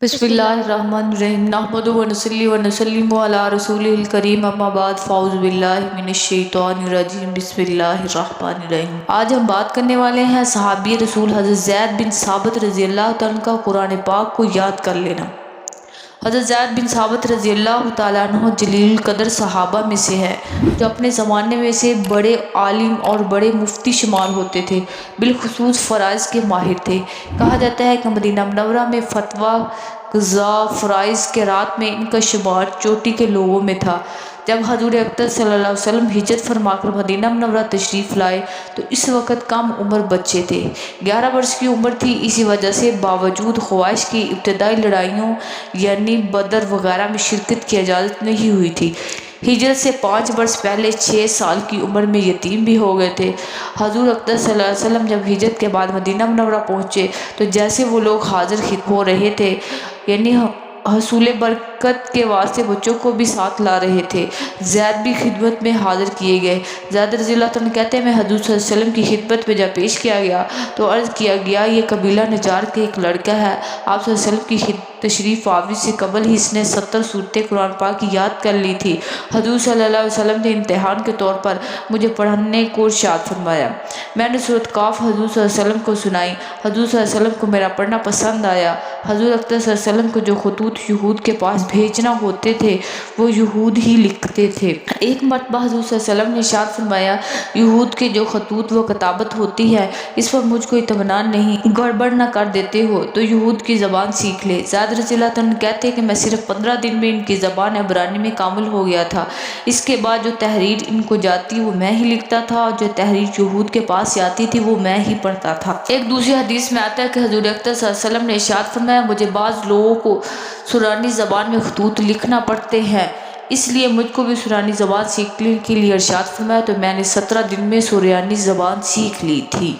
بسم اللہ الرحمن الرحیم نحمدہ ونصلی ونسلم علی رسولہ الکریم اما بعد فاعوذ باللہ من الشیطان الرجیم بسم اللہ الرحمن الرحیم۔ آج ہم بات کرنے والے ہیں صحابی رسول حضرت زید بن ثابت رضی اللہ تعالیٰ کا قرآن پاک کو یاد کر لینا۔ حضرت زید بن ثابت رضی اللہ تعالیٰ عنہ جلیل القدر صحابہ میں سے ہے جو اپنے زمانے میں سے بڑے عالم اور بڑے مفتی شمار ہوتے تھے، بالخصوص فرائض کے ماہر تھے۔ کہا جاتا ہے کہ مدینہ منورہ میں فتویٰ قضاء فرائض کے رات میں ان کا شمار چوٹی کے لوگوں میں تھا۔ جب حضور اکرم صلی اللہ علیہ وسلم ہجرت فرما کر مدینہ منورہ تشریف لائے تو اس وقت کم عمر بچے تھے، 11 برس کی عمر تھی۔ اسی وجہ سے باوجود خواہش کی ابتدائی لڑائیوں یعنی بدر وغیرہ میں شرکت کی اجازت نہیں ہوئی تھی۔ ہجرت سے 5 برس پہلے 6 سال کی عمر میں یتیم بھی ہو گئے تھے۔ حضور اکرم صلی اللہ علیہ وسلم جب ہجرت کے بعد مدینہ منورہ پہنچے تو جیسے وہ لوگ حاضر ہو رہے تھے یعنی حصول برکت کے واسطے بچوں کو بھی ساتھ لا رہے تھے، زید بھی خدمت میں حاضر کیے گئے۔ زید رضی اللہ عنہ کہتے ہیں میں حضور صلی اللہ علیہ وسلم کی خدمت میں جب پیش کیا گیا تو عرض کیا گیا یہ قبیلہ نجار کے ایک لڑکا ہے۔ آپ صلی اللہ علیہ وسلم کی تشریف آوری سے قبل ہی اس نے 70 سورتیں قرآن پاک کی یاد کر لی تھی۔ حضور صلی اللہ علیہ وسلم نے امتحان کے طور پر مجھے پڑھنے کو ارشاد فرمایا۔ میں نے سورۃ کاف حضور صلی اللہ علیہ وسلم کو سنائی۔ حضور صلی اللہ علیہ وسلم کو میرا پڑھنا پسند آیا۔ حضور اکرم صلی اللہ علیہ وسلم کو جو خطوط یہود کے پاس بھیجنا ہوتے تھے وہ یہود ہی لکھتے تھے۔ ایک مرتبہ حضور صلی اللہ علیہ وسلم نے ارشاد فرمایا یہود کے جو خطوط و کتابت ہوتی ہے اس پر مجھ کو اطمینان نہیں، گڑبڑ نہ کر دیتے ہو تو یہود کی زبان سیکھ لے۔ زید رضی اللہ عنہ کہتے ہیں کہ میں صرف 15 دن میں ان کی زبان عبرانی میں کامل ہو گیا تھا۔ اس کے بعد جو تحریر ان کو جاتی وہ میں ہی لکھتا تھا اور جو تحریر یہود کے پاس آتی تھی وہ میں ہی پڑھتا تھا۔ ایک دوسری حدیث میں آتا ہے کہ حضور اکرم صلی اللہ علیہ وسلم نے ارشاد فرمایا مجھے بعض لوگوں کو سورانی زبان میں خطوط لکھنا پڑتے ہیں، اس لیے مجھ کو بھی سورانی زبان سیکھنے کے لیے ارشاد فرمایا تو میں نے 17 دن میں سورانی زبان سیکھ لی تھی۔